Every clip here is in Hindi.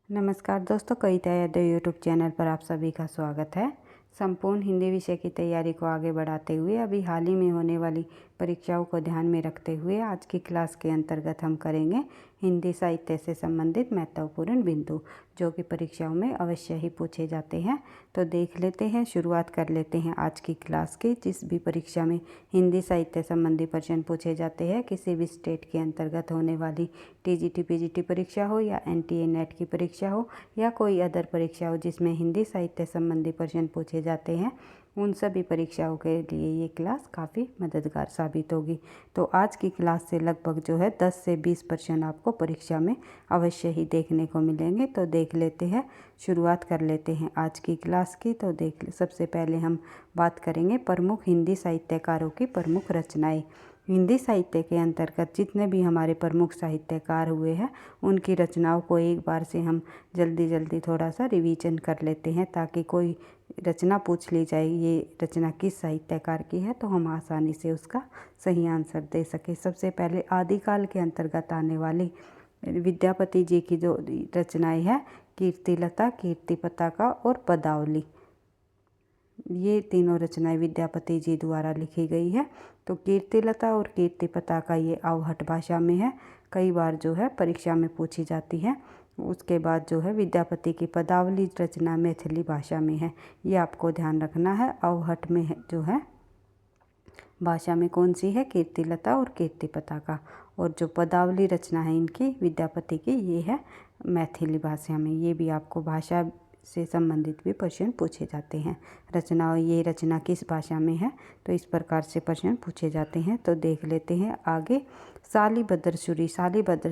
नमस्कार दोस्तों, कविता यादव यूट्यूब चैनल पर आप सभी का स्वागत है। संपूर्ण हिंदी विषय की तैयारी को आगे बढ़ाते हुए अभी हाल ही में होने वाली परीक्षाओं को ध्यान में रखते हुए आज की क्लास के अंतर्गत हम करेंगे हिंदी साहित्य से संबंधित महत्वपूर्ण बिंदु, जो कि परीक्षाओं में अवश्य ही पूछे जाते हैं। तो देख लेते हैं, शुरुआत कर लेते हैं आज की क्लास की। जिस भी परीक्षा में हिंदी साहित्य संबंधी प्रश्न पूछे जाते हैं, किसी भी स्टेट के अंतर्गत होने वाली टीजीटी पीजीटी परीक्षा हो या एनटीए नेट की परीक्षा हो या कोई अदर परीक्षा हो जिसमें हिंदी साहित्य संबंधी प्रश्न पूछे जाते हैं, उन सभी परीक्षाओं के लिए ये क्लास काफ़ी मददगार साबित होगी। तो आज की क्लास से लगभग जो है 10 से 20 प्रश्न आपको परीक्षा में अवश्य ही देखने को मिलेंगे। तो देख लेते हैं, शुरुआत कर लेते हैं आज की क्लास की। तो सबसे पहले हम बात करेंगे प्रमुख हिंदी साहित्यकारों की प्रमुख रचनाएं। हिंदी साहित्य के अंतर्गत जितने भी हमारे प्रमुख साहित्यकार हुए हैं, उनकी रचनाओं को एक बार से हम जल्दी थोड़ा सा रिवीजन कर लेते हैं, ताकि कोई रचना पूछ ली जाए ये रचना किस साहित्यकार की है तो हम आसानी से उसका सही आंसर दे सके। सबसे पहले आदिकाल के अंतर्गत आने वाली विद्यापति जी की जो रचनाएं हैं, कीर्तिलता, कीर्ति पताका और पदावली, ये तीनों रचनाएं विद्यापति जी द्वारा लिखी गई है। तो कीर्तिलता और कीर्ति पताका ये अवहट भाषा में है, कई बार जो है परीक्षा में पूछी जाती है। उसके बाद जो है विद्यापति की पदावली रचना मैथिली भाषा में है, ये आपको ध्यान रखना है। अवहट में है जो है भाषा में कौन सी है, कीर्तिलता और कीर्ति पताका। और जो पदावली रचना है इनकी विद्यापति की, ये है मैथिली भाषा में। ये भी आपको भाषा से संबंधित भी प्रश्न पूछे जाते हैं। ये रचना किस भाषा में है, तो इस प्रकार से प्रश्न पूछे जाते हैं। तो देख लेते हैं आगे। शालीभद्र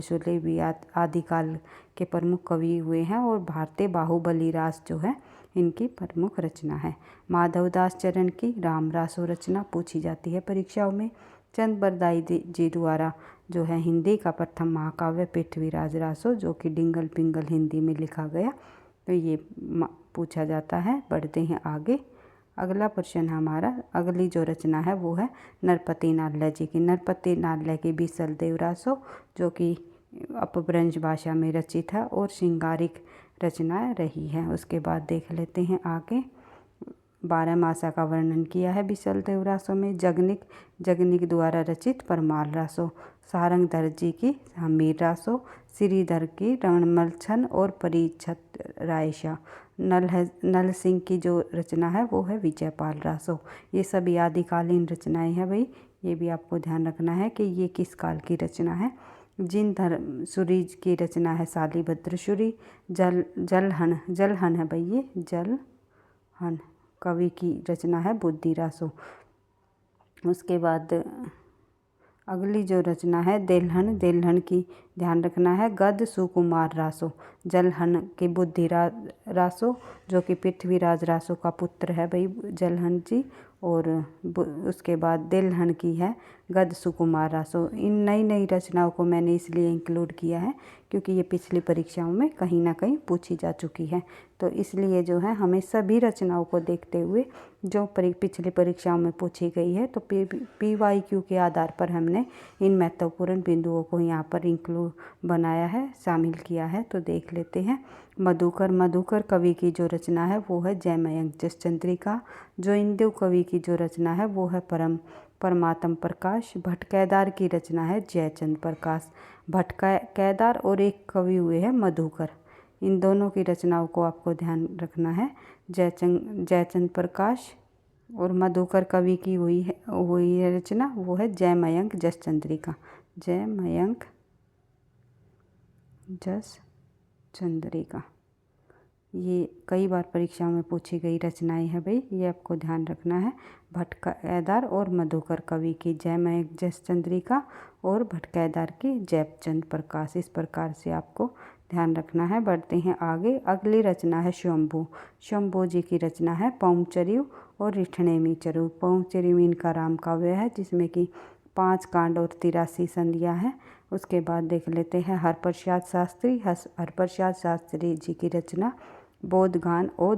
शूली भी आदिकाल के प्रमुख कवि हुए हैं और भारतीय बाहुबली रास जो है इनकी प्रमुख रचना है। माधवदास चरण की राम रासो रचना पूछी जाती है परीक्षाओं में। चंद बरदाई जी द्वारा जो है हिंदी का प्रथम महाकाव्य पृथ्वीराज रासो, जो कि डिंगल पिंगल हिंदी में लिखा गया, तो ये पूछा जाता है। बढ़ते हैं आगे। अगला प्रश्न हमारा, अगली जो रचना है वो है नरपति नाल्य जी की। नरपति नाल्य की बीसल देवरासो, जो कि अपभ्रंश भाषा में रचित है और श्रृंगारिक रचना रही है। उसके बाद देख लेते हैं आगे। 12 मासा का वर्णन किया है बीसल देवरासो में। जगनिक द्वारा रचित परमाल रासो, सारंगधर जी की हमीर रासो, श्रीधर की रणमलछन और परीक्षत रायशा। नल सिंह की जो रचना है वो है विजयपाल रासो। ये सभी आदिकालीन रचनाएं हैं भाई, ये भी आपको ध्यान रखना है कि ये किस काल की रचना है। जिन धर्मसुरी की रचना है शालीभद्र शूरी। जलहन है भाई, ये जलहन कवि की रचना है बुद्धि रासो। उसके बाद अगली जो रचना है देलहन की ध्यान रखना है गद सुकुमार रासो। जलहन के बुद्धि रासो, जो कि पृथ्वीराज रासो का पुत्र है भाई जलहन जी। और उसके बाद देलहन की है गद सुकुमार रासो। इन नई रचनाओं को मैंने इसलिए इंक्लूड किया है क्योंकि ये पिछली परीक्षाओं में कहीं ना कहीं पूछी जा चुकी है। तो इसलिए जो है हमें सभी रचनाओं को देखते हुए जो पिछली परीक्षाओं में पूछी गई है, तो PYQ के आधार पर हमने इन महत्वपूर्ण बिंदुओं को यहाँ पर इंक्लूड बनाया है, शामिल किया है। तो देख लेते हैं। मधुकर कवि की जो रचना है वो है जयमयंक जसचंद्रिका। जो इंदु कवि की जो रचना है वो है परमात्म प्रकाश। भट्ट की रचना है जयचंद प्रकाश। भट्ट और एक कवि हुए हैं मधुकर, इन दोनों की रचनाओं को आपको ध्यान रखना है। जयचंद प्रकाश और मधुकर कवि की हुई है रचना, वो है जयमयंक जसचंद्रिका। जयमयंक जसचंद्रिका ये कई बार परीक्षाओं में पूछी गई रचनाएं हैं भाई, ये आपको ध्यान रखना है। भट्ट और मधुकर कवि की जयमयंक जसचंद्रिका और भट्ट की जयचंद प्रकाश, इस प्रकार से आपको ध्यान रखना है। बढ़ते हैं आगे। अगली रचना है शंभू जी की रचना है पौंचर्यु और रिठणेमी चरु। पौंचर्यु इनका राम काव्य है, जिसमें कि 5 कांड और 83 संधियाँ हैं। उसके बाद देख लेते हैं हरप्रसाद शास्त्री जी की रचना बोधगान ओ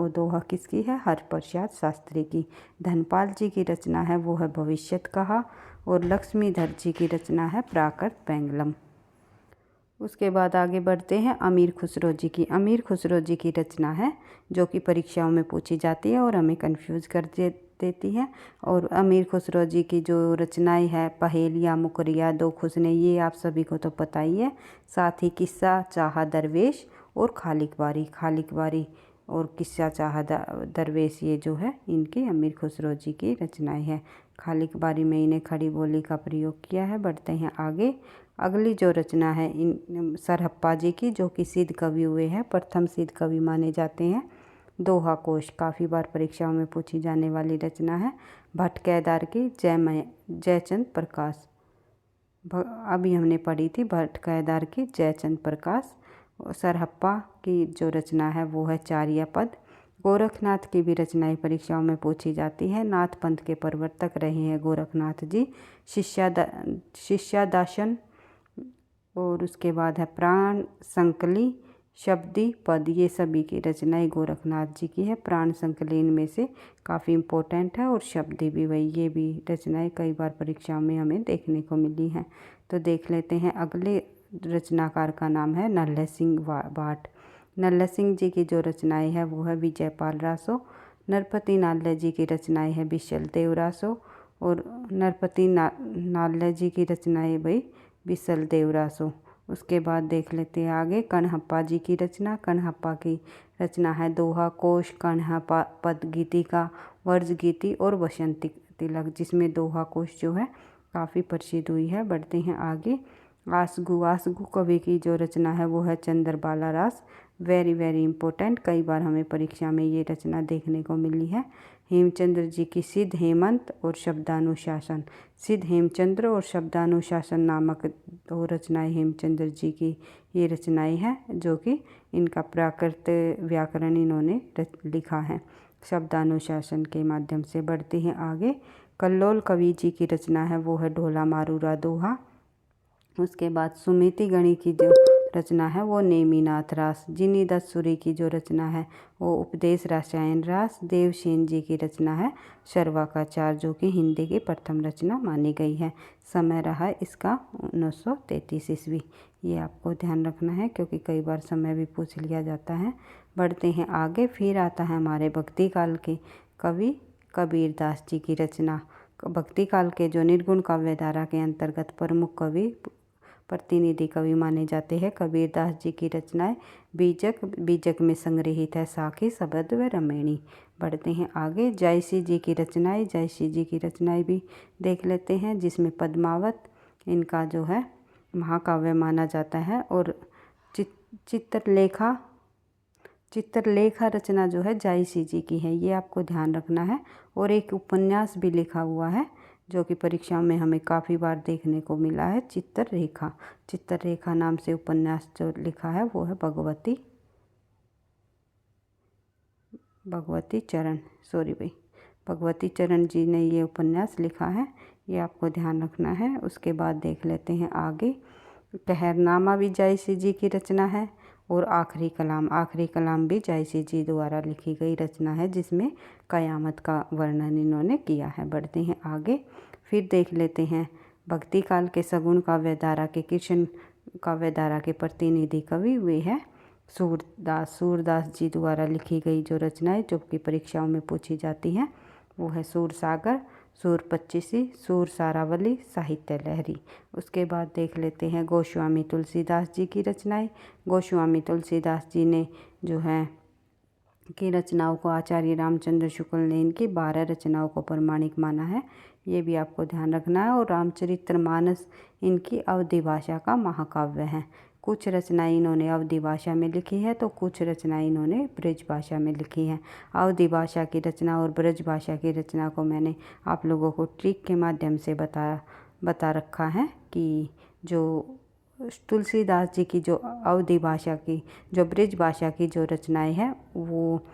दोहा किसकी है, हरप्रसाद शास्त्री की। धनपाल जी की रचना है वो है भविष्यत कहा और लक्ष्मीधर जी की रचना है प्राकृत पेंगलम। उसके बाद आगे बढ़ते हैं अमीर खुसरो जी की। अमीर खुसरो जी की रचना है जो कि परीक्षाओं में पूछी जाती है और हमें कंफ्यूज कर देती है। और अमीर खुसरो जी की जो रचनाएं है पहेलियाँ, मुकरिया, दो खुसने, ये आप सभी को तो पता ही है। साथ ही किस्सा, चाहा दरवेश और खालिक बारी और किस्सा, चाहा दरवेश, ये जो है इनकी अमीर खुसरो जी की रचनाएं हैं। खालिक बारी में इन्हें खड़ी बोली का प्रयोग किया है। बढ़ते हैं आगे। अगली जो रचना है इन सरहप्पा जी की, जो कि सिद्ध कवि हुए हैं, प्रथम सिद्ध कवि माने जाते हैं। दोहा कोश, काफ़ी बार परीक्षाओं में पूछी जाने वाली रचना है। भट्ट केदार की जयचंद प्रकाश, अभी हमने पढ़ी थी भट्ट केदार की जयचंद प्रकाश। सरहप्पा की जो रचना है वो है चार्या पद। गोरखनाथ की भी रचनाएं परीक्षाओं में पूछी जाती है। नाथ पंथ के प्रवर्तक रहे हैं गोरखनाथ जी। शिष्यादासन, और उसके बाद है प्राण संकली, शब्दी पद, ये सभी की रचनाएं गोरखनाथ जी की है। प्राण संकली इनमें से काफ़ी इम्पोर्टेंट है और शब्दी भी वही, ये भी रचनाएं कई बार परीक्षाओं में हमें देखने को मिली हैं। तो देख लेते हैं। अगले रचनाकार का नाम है नल्ले सिंह भाट। नल्ले सिंह जी की जो रचनाएं है वो है विजयपाल रासो। नरपति नाल्ले जी की रचनाएं है बिशल देव रासो। और नरपति नाल्ले जी की रचनाएं भाई बिसल देव रासो। उसके बाद देख लेते हैं आगे कणहप्पा जी की रचना। कणहप्पा की रचना है दोहा कोश, कणहप्पा पद गीतिका, वर्ज गीति और वसंती तिलक, जिसमें दोहा कोश जो है काफ़ी प्रसिद्ध हुई है। बढ़ते हैं आगे। आसगु कवि की जो रचना है वो है चंद्रबाला रास। वेरी वेरी इंपॉर्टेंट, कई बार हमें परीक्षा में ये रचना देखने को मिली है। हेमचंद्र जी की सिद्ध हेमंत और शब्दानुशासन। सिद्ध हेमचंद्र और शब्दानुशासन नामक दो रचनाएं हेमचंद्र जी की ये रचनाएं हैं, जो कि इनका प्राकृत व्याकरण इन्होंने लिखा है शब्दानुशासन के माध्यम से। बढ़ते हैं आगे। कल्लोल कवि जी की रचना है वो है ढोला मारूरा दोहा। उसके बाद सुमिति गणी की जो रचना है वो नेमिनाथ रास। जिनी दत्त सूरी की जो रचना है वो उपदेश रसायन रास। देवसेन जी की रचना है सर्वाकाचार, जो कि हिंदी की प्रथम रचना मानी गई है। समय रहा इसका 1933 ईस्वी। ये आपको ध्यान रखना है क्योंकि कई बार समय भी पूछ लिया जाता है। बढ़ते हैं आगे। फिर आता है हमारे भक्ति काल के कवि कबीर दास जी की रचना। भक्ति काल के जो निर्गुण काव्य धारा के अंतर्गत प्रमुख कवि, प्रतिनिधि कवि माने जाते हैं कबीर दास जी की रचनाएं बीजक में संग्रहित है साखी, शबद व रमेणी। बढ़ते हैं आगे। जयसी जी की रचनाएं। जयसी जी की रचनाएं भी देख लेते हैं, जिसमें पद्मावत इनका जो है महाकाव्य माना जाता है। और चित्रलेखा रचना जो है जयसी जी की है, ये आपको ध्यान रखना है। और एक उपन्यास भी लिखा हुआ है जो कि परीक्षा में हमें काफ़ी बार देखने को मिला है, चित्ररेखा नाम से उपन्यास जो लिखा है वो है भगवती चरण जी ने ये उपन्यास लिखा है, ये आपको ध्यान रखना है। उसके बाद देख लेते हैं आगे। कहरनामा भी जयसी जी की रचना है। और आखिरी कलाम भी जयसी जी द्वारा लिखी गई रचना है, जिसमें कयामत का वर्णन इन्होंने किया है। बढ़ते हैं आगे। फिर देख लेते हैं भक्ति काल के सगुण काव्य धारा के कृष्ण काव्य धारा के प्रतिनिधि कवि वे हैं सूरदास जी द्वारा लिखी गई जो रचनाएं जो कि परीक्षाओं में पूछी जाती हैं वो है सूर सागर, सूर पच्चीसी, सूर सारावली, साहित्य लहरी। उसके बाद देख लेते हैं गोस्वामी तुलसीदास जी की रचनाएं। गोस्वामी तुलसीदास जी ने जो है की रचनाओं को आचार्य रामचंद्र शुक्ल ने इनकी 12 रचनाओं को प्रमाणिक माना है, ये भी आपको ध्यान रखना है। और रामचरितमानस इनकी अवधी भाषा का महाकाव्य है। कुछ रचनाएं इन्होंने अवधी भाषा में लिखी है तो कुछ रचनाएं इन्होंने ब्रज भाषा में लिखी है। अवधी भाषा की रचना और ब्रज भाषा की रचना को मैंने आप लोगों को ट्रिक के माध्यम से बता रखा है कि जो तुलसीदास जी की जो अवधी भाषा की जो ब्रज भाषा की जो रचनाएं हैं वो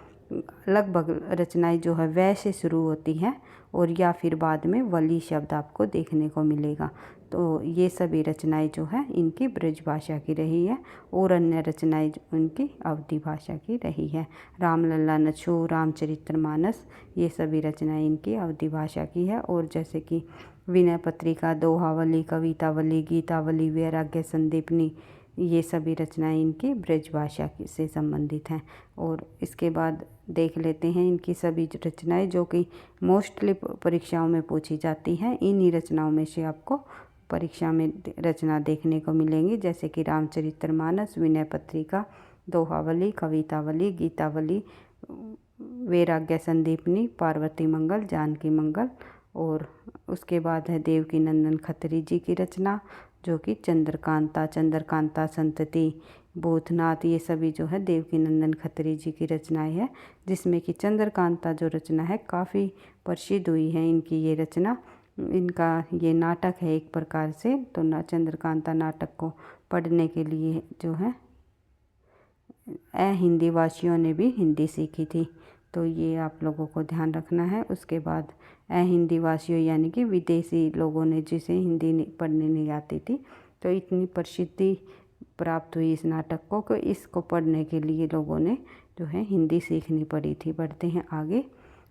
लगभग रचनाएं जो है वै से शुरू होती हैं और या फिर बाद में वली शब्द आपको देखने को मिलेगा। तो ये सभी रचनाएं जो है इनकी ब्रज भाषा की रही है और अन्य रचनाएं उनकी अवधी भाषा की रही है। रामलला नछू, रामचरितमानस, ये सभी रचनाएं इनकी अवधी भाषा की है। और जैसे कि विनय पत्रिका, दोहावली, कवितावली, गीतावली, वैराग्य संदीपनी, ये सभी रचनाएं इनकी ब्रज भाषा से संबंधित हैं। और इसके बाद देख लेते हैं इनकी सभी रचनाएं जो कि मोस्टली परीक्षाओं में पूछी जाती हैं। इन्हीं रचनाओं में से आपको परीक्षा में रचना देखने को मिलेंगी, जैसे कि रामचरितमानस, विनय पत्रिका, दोहावली, कवितावली, गीतावली, वैराग्य संदीपनी, पार्वती मंगल, जानकी मंगल। और उसके बाद है देवकीनंदन खत्री जी की रचना जो कि चंद्रकांता, चंद्रकांता संतति, भूतनाथ, ये सभी जो है देवकीनंदन खत्री जी की रचनाएं है, जिसमें कि चंद्रकांता जो रचना है काफ़ी प्रसिद्ध हुई है इनकी ये रचना। इनका ये नाटक है एक प्रकार से, तो चंद्रकांता नाटक को पढ़ने के लिए जो है हिंदी वासियों ने भी हिंदी सीखी थी, तो ये आप लोगों को ध्यान रखना है। उसके बाद हिंदी वासियों यानी कि विदेशी लोगों ने जिसे हिंदी पढ़ने नहीं आती थी, तो इतनी प्रसिद्धि प्राप्त हुई इस नाटक को कि इसको पढ़ने के लिए लोगों ने जो है हिंदी सीखनी पड़ी थी। बढ़ते हैं आगे।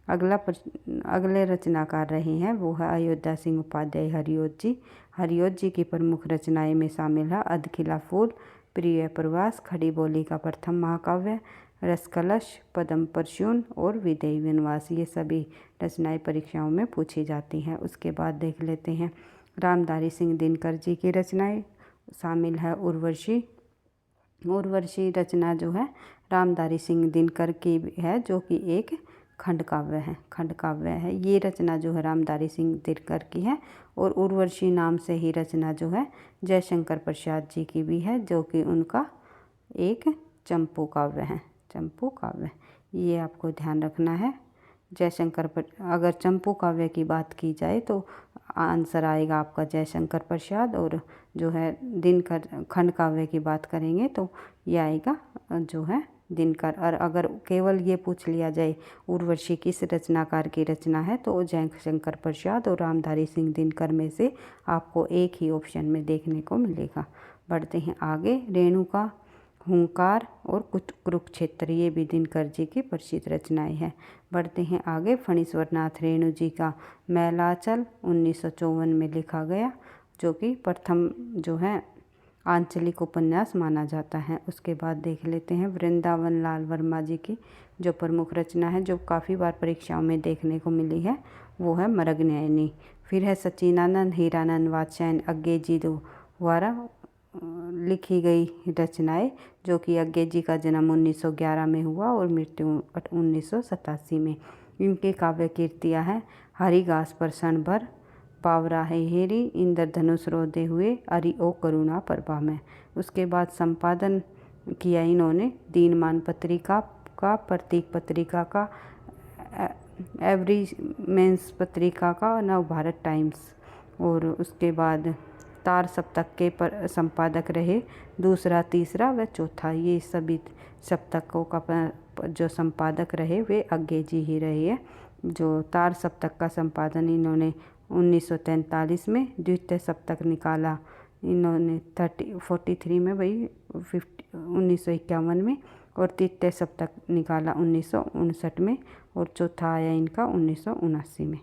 अगले रचनाकार रहे हैं वो है अयोध्या सिंह उपाध्याय हरिऔध जी। हरिऔध जी की प्रमुख रचनाएं में शामिल है अधखिला फूल, प्रिय प्रवास, खड़ी बोली का प्रथम महाकाव्य, रसकलश, पद्म परशुन और विदेही वनवास। ये सभी रचनाएं परीक्षाओं में पूछी जाती हैं। उसके बाद देख लेते हैं रामधारी सिंह दिनकर जी की रचनाएं। शामिल है उर्वशी। उर्वशी रचना जो है रामधारी सिंह दिनकर की है, जो कि एक खंड काव्य है। ये रचना जो है रामधारी सिंह दिनकर की है। और उर्वशी नाम से ही रचना जो है जयशंकर प्रसाद जी की भी है, जो कि उनका एक चंपू काव्य है। चंपू काव्य ये आपको ध्यान रखना है। अगर चंपू काव्य की बात की जाए तो आंसर आएगा आपका जयशंकर प्रसाद, और जो है दिनकर खंड काव्य की बात करेंगे तो ये आएगा जो है दिनकर। और अगर केवल ये पूछ लिया जाए उर्वशी किस रचनाकार की रचना है तो जयशंकर प्रसाद और रामधारी सिंह दिनकर में से आपको एक ही ऑप्शन में देखने को मिलेगा। बढ़ते हैं आगे। रेणुका, हुंकार और कुरुक्षेत्र, ये भी दिनकर जी की प्रसिद्ध रचनाएं हैं। बढ़ते हैं आगे। फणीश्वरनाथ रेणु जी का मैलाचल 1954 में लिखा गया, जो कि प्रथम जो है आंचलिक उपन्यास माना जाता है। उसके बाद देख लेते हैं वृंदावन लाल वर्मा जी की जो प्रमुख रचना है, जो काफ़ी बार परीक्षाओं में देखने को मिली है, वो है मृगनयनी। फिर है सच्चिदानंद हीरानंद वात्स्यायन अज्ञे जी द्वारा लिखी गई रचनाएं, जो कि अज्ञे जी का जन्म 1911 में हुआ और मृत्यु 1987 में। इनके काव्य कीर्तियाँ हैं हरिघास पर क्षण भर, पावरा है हेरी, इंद्रधनुष रोदे हुए, अरि ओ करुणा प्रभा में। उसके बाद संपादन किया इन्होंने दीनमान पत्रिका का, प्रतीक पत्रिका का, एवरी मेंस पत्रिका का, नव भारत टाइम्स। और उसके बाद तार सप्तक के संपादक रहे, दूसरा, तीसरा व चौथा। ये सभी सप्तकों का जो संपादक रहे वे अज्ञे जी ही रहे हैं। जो तार सप्तक का संपादन इन्होंने 1943 में, द्वितीय सप्तक निकाला इन्होंने 43 में, वही 1951 में, और तृतीय सप्तक निकाला 1959 में, और चौथा आया इनका 1979 में।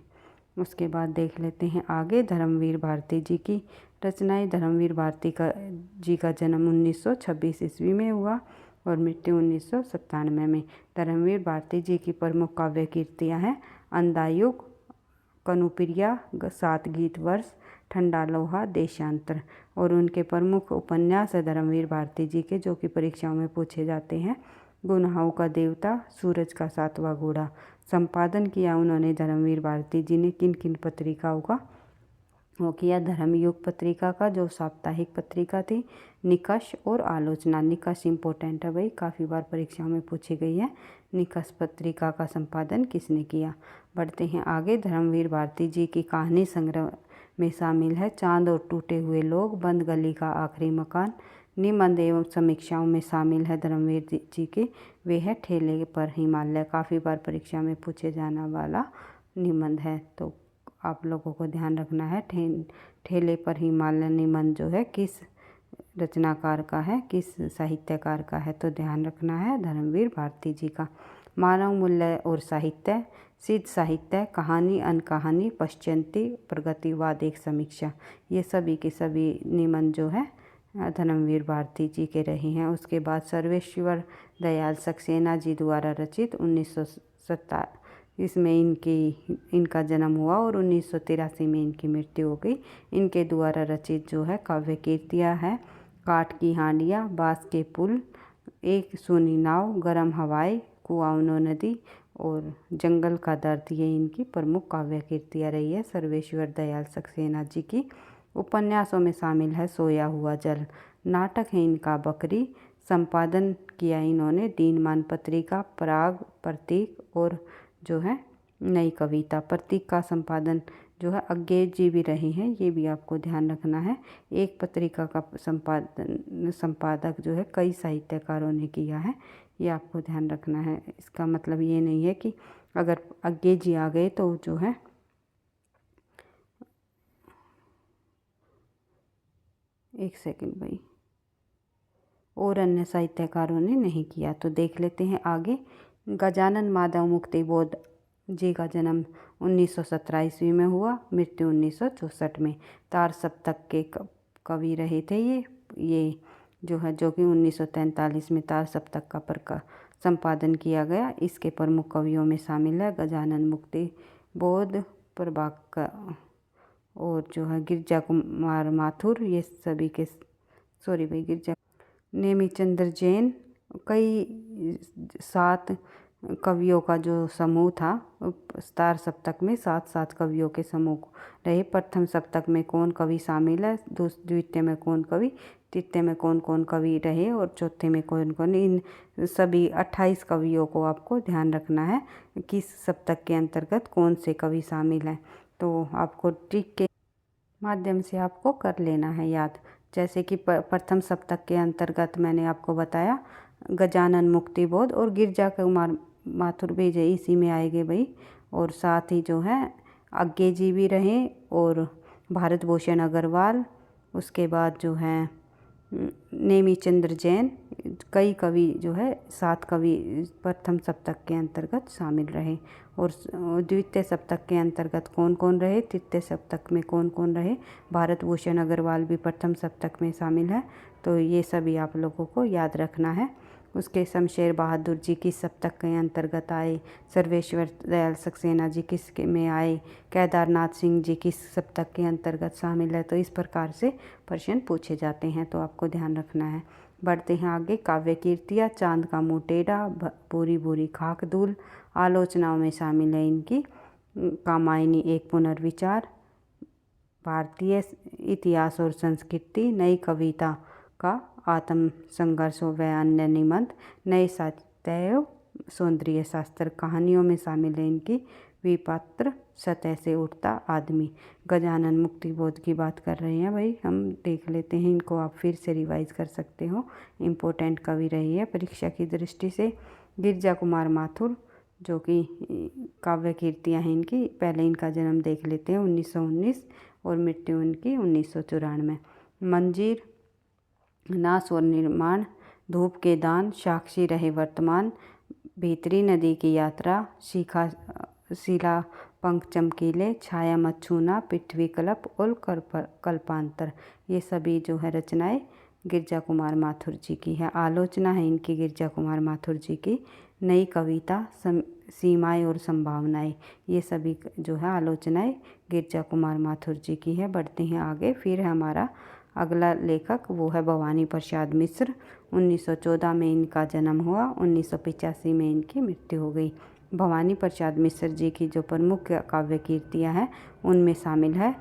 उसके बाद देख लेते हैं आगे धर्मवीर भारती जी की रचनाएं। धर्मवीर भारती जी का जन्म 1926 ईस्वी में हुआ और मृत्यु 1997 में। धर्मवीर भारती जी की प्रमुख काव्य कीर्तियाँ हैं अंधायुग, कनुप्रिया, 7 गीत वर्ष, ठंडा लोहा, देशांतर। और उनके प्रमुख उपन्यास है धर्मवीर भारती जी के, जो कि परीक्षाओं में पूछे जाते हैं। गुनाहों का देवता, सूरज का 7वां घोड़ा। संपादन किया उन्होंने धर्मवीर भारती जी ने किन किन पत्रिकाओं का, वो किया धर्मयुग पत्रिका का जो साप्ताहिक पत्रिका थी, निकष और आलोचना। निकष इम्पोर्टेंट है भाई, काफ़ी बार परीक्षाओं में पूछी गई है। निकष पत्रिका का संपादन किसने किया। बढ़ते हैं आगे। धर्मवीर भारती जी की कहानी संग्रह में शामिल है चांद और टूटे हुए लोग, बंद गली का आखिरी मकान। निबंध एवं समीक्षाओं में शामिल है धर्मवीर जी के, वे है ठेले पर हिमालय। काफ़ी बार परीक्षा में पूछे जाने वाला निबंध है, तो आप लोगों को ध्यान रखना है। ठेले पर हिमालय निबंध जो है किस रचनाकार का है, किस साहित्यकार का है, तो ध्यान रखना है धर्मवीर भारती जी का। मानव मूल्य और साहित्य, सिद्ध साहित्य, कहानी अनकहानी, पश्चिंती, प्रगतिवाद, एक समीक्षा। ये सभी के सभी निबंध जो है धर्मवीर भारती जी के रहे हैं। उसके बाद सर्वेश्वर दयाल सक्सेना जी द्वारा रचित 1927 में इनका जन्म हुआ और 1983 में इनकी मृत्यु हो गई। इनके द्वारा रचित जो है काव्य कीर्तियाँ है काठ की हांडियाँ, बाँस के पुल, एक सूनी नाव, गर्म हवाएं, कुआनो नदी और जंगल का दर्द, ये इनकी प्रमुख काव्य कीर्तियाँ रही है सर्वेश्वर दयाल सक्सेना जी की। उपन्यासों में शामिल है सोया हुआ जल, नाटक है इनका बकरी, संपादन किया इन्होंने दीनमान पत्रिका, पराग, प्रतीक और जो है नई कविता। प्रतीक का संपादन जो है अज्ञेय जी भी रहे हैं, ये भी आपको ध्यान रखना है। एक पत्रिका का संपादक जो है कई साहित्यकारों ने किया है, ये आपको ध्यान रखना है। इसका मतलब ये नहीं है कि अगर अज्ञेय जी आ गए तो जो है एक सेकंड भाई, और अन्य साहित्यकारों ने नहीं किया। तो देख लेते हैं आगे। गजानन माधव मुक्तिबोध जी का जन्म 1917 ईस्वी में हुआ, मृत्यु 1964 में। तार सप्तक के कवि रहे थे ये जो है, जो कि 1943 में तार सप्तक का संपादन किया गया। इसके प्रमुख कवियों में शामिल है गजानन मुक्तिबोध, प्रभाकर और जो है गिरजा कुमार माथुर, ये सभी के नेमिचंद्र जैन। कई 7 कवियों का जो समूह था तार सप्तक में, 7 कवियों के समूह रहे। प्रथम सप्तक में कौन कवि शामिल है, द्वितीय में कौन कवि, तृतीय में कौन कौन कवि रहे और चौथे में कौन कौन। इन सभी 28 कवियों को आपको ध्यान रखना है किस सप्तक के अंतर्गत कौन से कवि शामिल हैं। तो आपको ट्रिक के माध्यम से आपको कर लेना है याद। जैसे कि प्रथम सप्तक के अंतर्गत मैंने आपको बताया गजानन मुक्तिबोध और गिरजा कुमार माथुर भी इसी में आएंगे भाई। और साथ ही जो है अज्ञेय जी भी रहे और भारत भूषण अग्रवाल, उसके बाद जो है नेमिचंद्र जैन। कई कवि जो है 7 कवि प्रथम सप्तक के अंतर्गत शामिल रहे। और द्वितीय सप्तक के अंतर्गत कौन कौन रहे, तृतीय सप्तक में कौन कौन रहे, भारत भूषण अग्रवाल भी प्रथम सप्तक में शामिल है। तो ये सभी आप लोगों को याद रखना है। उसके शमशेर बहादुर जी किस सप्तक के अंतर्गत आए, सर्वेश्वर दयाल सक्सेना जी किस में आए, केदारनाथ सिंह जी किस सप्तक के अंतर्गत शामिल है। तो इस प्रकार से प्रश्न पूछे जाते हैं, तो आपको ध्यान रखना है। बढ़ते हैं आगे। काव्य कीर्तियाँ, चांद का मुँह टेढ़ा, पूरी पूरी खाक धूल। आलोचनाओं में शामिल है इनकी कामायनी एक पुनर्विचार, भारतीय इतिहास और संस्कृति, नई कविता का आत्म संघर्ष व अन्य निबंध, नए साहित्य, सौंदर्य शास्त्र। कहानियों में शामिल है इनकी विपात्र, सतह से उठता आदमी। गजानन मुक्तिबोध की बात कर रहे हैं भाई, हम देख लेते हैं इनको, आप फिर से रिवाइज कर सकते हो। इम्पोर्टेंट कवि रही है परीक्षा की दृष्टि से। गिरजा कुमार माथुर जो कि काव्य कीर्तियाँ हैं इनकी, पहले इनका जन्म देख लेते हैं 1919 और मृत्यु इनकी 1994। मंजीर, नाश और निर्माण, धूप के दान, साक्षी रहे वर्तमान, भीतरी नदी की यात्रा, शिला पंख चमकीले, छाया मत छूना, पृथ्वी कल्प और कल्पांतर। ये सभी जो है रचनाएं गिरजा कुमार माथुर जी की है। आलोचना है इनकी गिरजा कुमार माथुर जी की नई कविता, सीमाएं और संभावनाएं। ये सभी जो है आलोचनाएं गिरजा कुमार माथुर जी की है। बढ़ते हैं आगे। फिर हमारा अगला लेखक वो है भवानी प्रसाद मिश्र। 1914 में इनका जन्म हुआ, 1985 में इनकी मृत्यु हो गई। भवानी प्रसाद मिश्र जी की जो प्रमुख काव्य कीर्तियाँ हैं उनमें शामिल है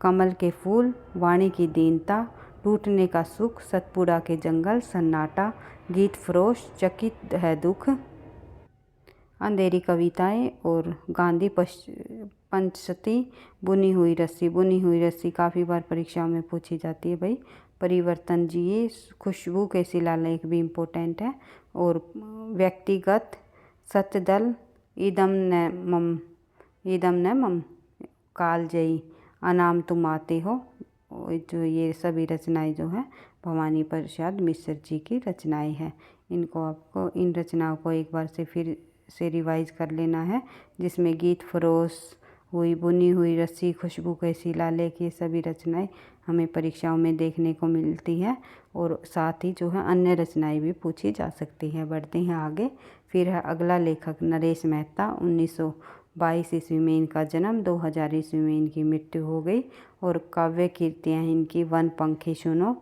कमल के फूल, वाणी की दीनता, टूटने का सुख, सतपुड़ा के जंगल, सन्नाटा, गीत फरोश, चकित है दुख, अंधेरी कविताएं और गांधी पंचशती, बुनी हुई रस्सी। बुनी हुई रस्सी काफ़ी बार परीक्षाओं में पूछी जाती है भाई। परिवर्तन जिए, खुशबू के शिलालेख भी इम्पोर्टेंट है। और व्यक्तिगत, सत्यदल, इदम न मम, कालजयी, अनाम तुम आते हो। जो ये सभी रचनाएं जो है भवानी प्रसाद मिश्र जी की रचनाएं हैं। इनको आपको इन रचनाओं को एक बार से फिर से रिवाइज कर लेना है, जिसमें गीत फरोश, हुई, बुनी हुई रस्सी, खुशबू कैसी, लालेक, ये सभी रचनाएं हमें परीक्षाओं में देखने को मिलती है और साथ ही जो है अन्य रचनाएं भी पूछी जा सकती हैं। बढ़ते हैं आगे। फिर है अगला लेखक नरेश मेहता। 1922 ईस्वी में इनका जन्म, 2000 ईस्वी में इनकी मृत्यु हो गई। और काव्य कीर्तियाँ इनकी वन पंखी सुनो,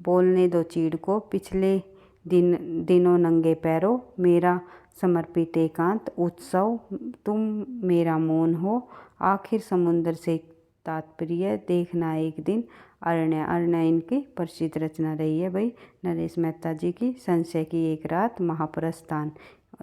बोलने दो चीड़ को, पिछले दिनों नंगे पैरों, मेरा समर्पित एकांत, उत्सव, तुम मेरा मौन हो, आखिर समुद्र से तात्पर्य, देखना एक दिन, अरण्य। अरण्य इनकी प्रसिद्ध रचना रही है भाई नरेश मेहता जी की। संशय की एक रात, महाप्रस्थान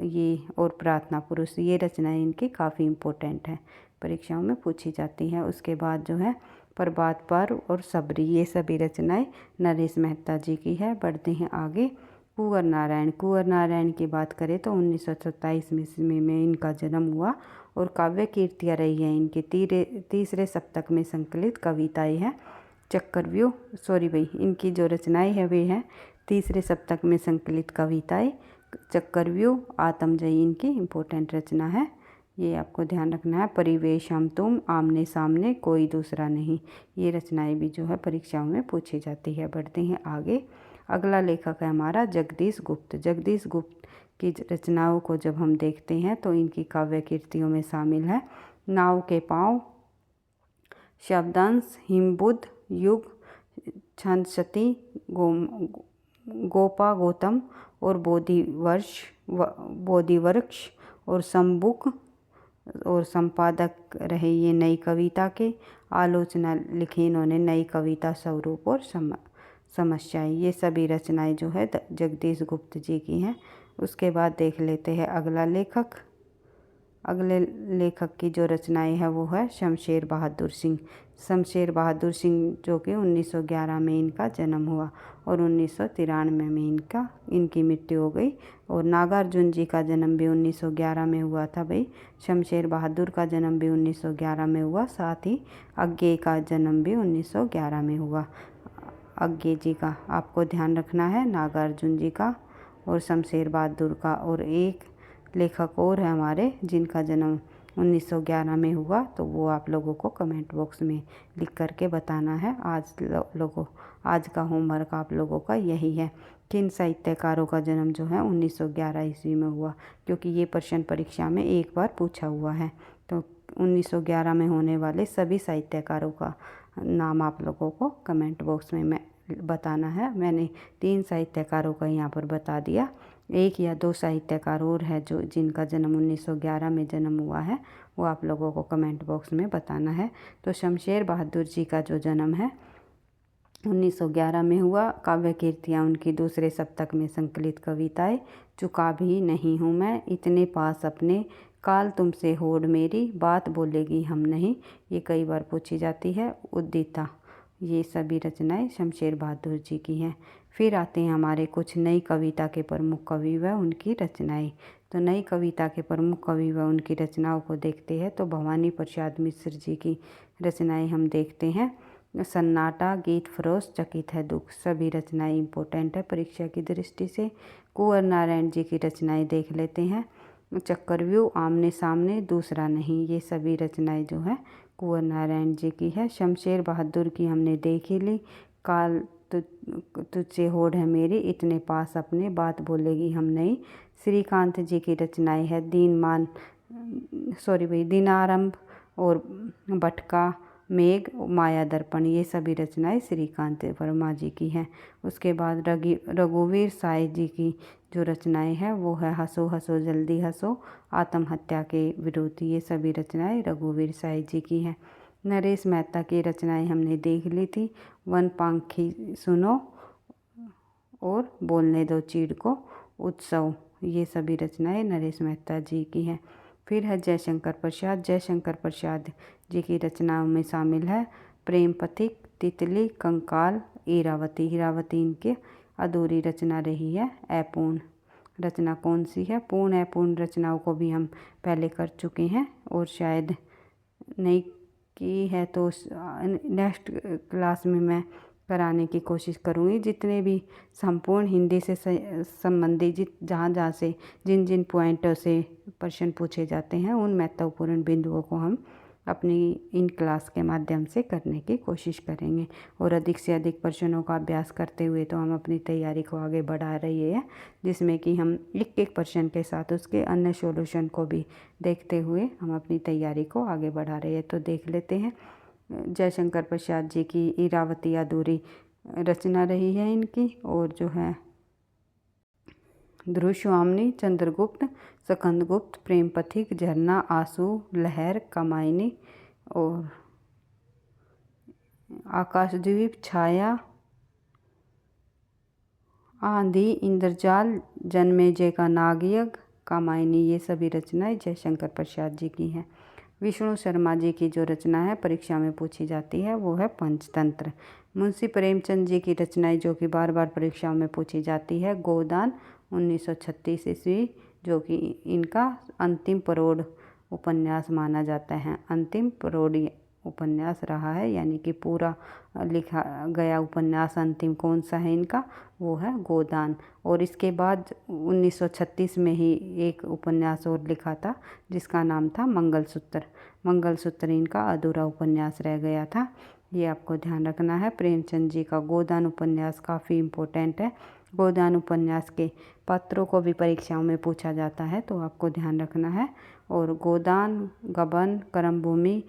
ये और प्रार्थना पुरुष, ये रचनाएं इनकी काफ़ी इम्पोर्टेंट है, परीक्षाओं में पूछी जाती हैं। उसके बाद जो है प्रभात पर्व और सबरी, ये सभी रचनाएं नरेश मेहता जी की है। बढ़ते हैं आगे। कुंवर नारायण। कुंवर नारायण की बात करें तो 1927 ईस्वी में इनका जन्म हुआ और काव्य कीर्तियाँ रही हैं इनकी। तीसरे सप्तक में संकलित कविताएं हैं। चक्रव्यूह, सॉरी भाई, इनकी जो रचनाएं हैं वे हैं तीसरे सप्तक में संकलित कविताएं। चक्रव्यूह, आत्मजयी इनकी इम्पोर्टेंट रचना है, ये आपको ध्यान रखना है। परिवेश, हम तुम, आमने सामने, कोई दूसरा नहीं, ये रचनाएं भी जो है परीक्षाओं में पूछी जाती है। बढ़ते हैं आगे। अगला लेखक है हमारा जगदीश गुप्त। जगदीश गुप्त की रचनाओं को जब हम देखते हैं तो इनकी काव्य कीर्तियों में शामिल है नाव के पाँव, शब्दांश, हिमबुद्ध, युग, छंदशती, गोपा गौतम और बोधिवृक्ष और सम्बुक और संपादक रहे ये नई कविता के। आलोचना लिखी इन्होंने नई कविता स्वरूप और समस्याएं, ये सभी रचनाएं जो है जगदीश गुप्त जी की हैं। उसके बाद देख लेते हैं अगला लेखक। अगले लेखक की जो रचनाएं है वो है शमशेर बहादुर सिंह। शमशेर बहादुर सिंह जो कि 1911 में इनका जन्म हुआ और 1993 में इनकी मृत्यु हो गई। और नागार्जुन जी का जन्म भी 1911 में हुआ था भाई। शमशेर बहादुर का जन्म भी 1911 में हुआ, साथ ही अज्ञे का जन्म भी 1911 में हुआ। अज्ञे जी का आपको ध्यान रखना है, नागार्जुन जी का और शमशेर बहादुर का। और एक लेखक और है हमारे जिनका जन्म 1911 में हुआ, तो वो आप लोगों को कमेंट बॉक्स में लिख करके बताना है। आज का होमवर्क आप लोगों का यही है। किन साहित्यकारों का जन्म जो है 1911 ईस्वी में हुआ, क्योंकि ये प्रश्न परीक्षा में एक बार पूछा हुआ है। तो 1911 में होने वाले सभी साहित्यकारों का नाम आप लोगों को कमेंट बॉक्स में बताना है। मैंने 3 साहित्यकारों का यहाँ पर बता दिया। 1 या 2 साहित्यकार और है जो जिनका जन्म 1911 में जन्म हुआ है, वो आप लोगों को कमेंट बॉक्स में बताना है। तो शमशेर बहादुर जी का जो जन्म है 1911 में हुआ। काव्य कीर्तियाँ उनकी दूसरे सप्तक में संकलित कविताएं। चुका भी नहीं हूँ मैं, इतने पास अपने, काल तुमसे होड़ मेरी, बात बोलेगी हम नहीं, ये कई बार पूछी जाती है। उद्दीता, ये सभी रचनाएं शमशेर बहादुर जी की हैं। फिर आते हैं हमारे कुछ नई कविता के प्रमुख कवि व उनकी रचनाएं। तो नई कविता के प्रमुख कवि व उनकी रचनाओं को देखते हैं तो भवानी प्रसाद मिश्र जी की रचनाएं हम देखते हैं। सन्नाटा, गीत फरोश, चकित है दुख, सभी रचनाएं इम्पोर्टेंट है परीक्षा की दृष्टि से। कुंवर नारायण जी की रचनाएं देख लेते हैं। चक्रव्यूह, आमने सामने, दूसरा नहीं, ये सभी रचनाएं जो है कुंवर नारायण जी की है। शमशेर बहादुर की हमने देख ही ली। काल तुझसे होड़ है मेरी, इतने पास अपने, बात बोलेगी हम नहीं। श्रीकांत जी की रचनाएं है दिनारंभ और भटका मेघ, माया दर्पण, ये सभी रचनाएं श्रीकांत वर्मा जी की हैं। उसके बाद रघुवीर साय जी की जो रचनाएं हैं वो है हंसो हंसो जल्दी हंसो, आत्महत्या के विरोध, ये सभी रचनाएं रघुवीर साय जी की हैं। नरेश मेहता की रचनाएं हमने देख ली थी। वन पंखी सुनो और बोलने दो चीड़ को, उत्सव, ये सभी रचनाएं नरेश मेहता जी की हैं। फिर है जयशंकर प्रसाद। जयशंकर प्रसाद जी की रचनाओं में शामिल है प्रेम पथिक, तितली, कंकाल, ईरावती। ईरावती इनके अधूरी रचना रही है। अपूर्ण रचना कौन सी है? पूर्ण अपूर्ण रचनाओं को भी हम पहले कर चुके हैं और शायद नहीं की है तो नेक्स्ट क्लास में मैं कराने की कोशिश करूँगी। जितने भी संपूर्ण हिंदी से संबंधित जहाँ से जिन पॉइंटों से प्रश्न पूछे जाते हैं उन महत्वपूर्ण बिंदुओं को हम अपनी इन क्लास के माध्यम से करने की कोशिश करेंगे और अधिक से अधिक प्रश्नों का अभ्यास करते हुए तो हम अपनी तैयारी को आगे बढ़ा रहे हैं, जिसमें कि हम एक एक प्रश्न के साथ उसके अन्य सॉल्यूशन को भी देखते हुए हम अपनी तैयारी को आगे बढ़ा रहे हैं। तो देख लेते हैं जयशंकर प्रसाद जी की इरावती अधूरी रचना रही है इनकी, और जो है ध्रुवस्वामिनी, चंद्रगुप्त, स्कंदगुप्त, प्रेम पथिक, झरना, आंसू, लहर, कामायनी और आकाशद्वीप, छाया, आंधी, इंद्रजाल, जन्मेजय का नागयज्ञ, कामायनी, ये सभी रचनाएं जयशंकर प्रसाद जी की हैं। विष्णु शर्मा जी की जो रचना है परीक्षा में पूछी जाती है वो है पंचतंत्र। मुंशी प्रेमचंद जी की रचनाएं जो कि बार बार परीक्षाओं में पूछी जाती है, गोदान 1936 ईस्वी, जो कि इनका अंतिम परोढ़ उपन्यास माना जाता है। अंतिम परोढ़ी उपन्यास रहा है, यानी कि पूरा लिखा गया उपन्यास अंतिम कौन सा है इनका, वो है गोदान। और इसके बाद 1936 में ही एक उपन्यास और लिखा था जिसका नाम था मंगलसूत्र। मंगलसूत्र इनका अधूरा उपन्यास रह गया था, ये आपको ध्यान रखना है। प्रेमचंद जी का गोदान उपन्यास काफ़ी इम्पोर्टेंट है। गोदान उपन्यास के पात्रों को भी परीक्षाओं में पूछा जाता है, तो आपको ध्यान रखना है। और गोदान, गबन, कर्मभूमि,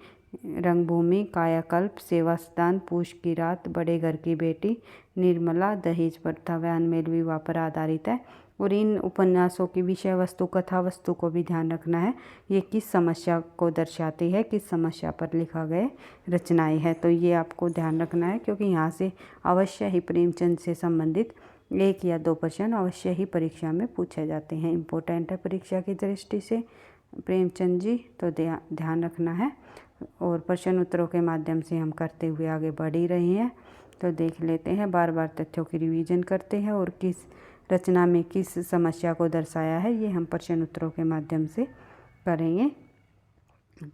रंगभूमि, कायाकल्प, सेवास्थान, पूछ की रात, बड़े घर की बेटी, निर्मला, दहेज प्रथा व अनमेल विवाह पर आधारित है। और इन उपन्यासों की विषय वस्तु, कथा वस्तु को भी ध्यान रखना है, ये किस समस्या को दर्शाती है, किस समस्या पर लिखा गए रचनाएं हैं, तो ये आपको ध्यान रखना है, क्योंकि यहाँ से अवश्य ही प्रेमचंद से संबंधित 1 या 2 प्रश्न अवश्य ही परीक्षा में पूछे जाते हैं। इम्पोर्टेंट है परीक्षा की दृष्टि से प्रेमचंद जी, तो ध्यान रखना है। और प्रश्न उत्तरों के माध्यम से हम करते हुए आगे बढ़ ही रहे हैं, तो देख लेते हैं, बार बार तथ्यों की रिवीजन करते हैं और किस रचना में किस समस्या को दर्शाया है ये हम प्रश्न उत्तरों के माध्यम से करेंगे।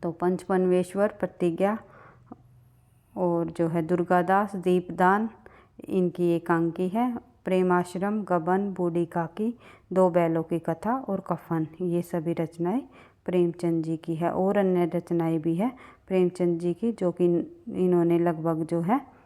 तो पंचपन्वेश्वर, प्रतिज्ञा और जो है दुर्गादास, दीपदान इनकी एकांकी है। प्रेमाश्रम, गबन, बूढ़ी काकी, 2 बैलों की कथा और कफन, ये सभी रचनाएं प्रेमचंद जी की है। और अन्य रचनाएं भी है प्रेमचंद जी की, जो कि इन्होंने लगभग जो है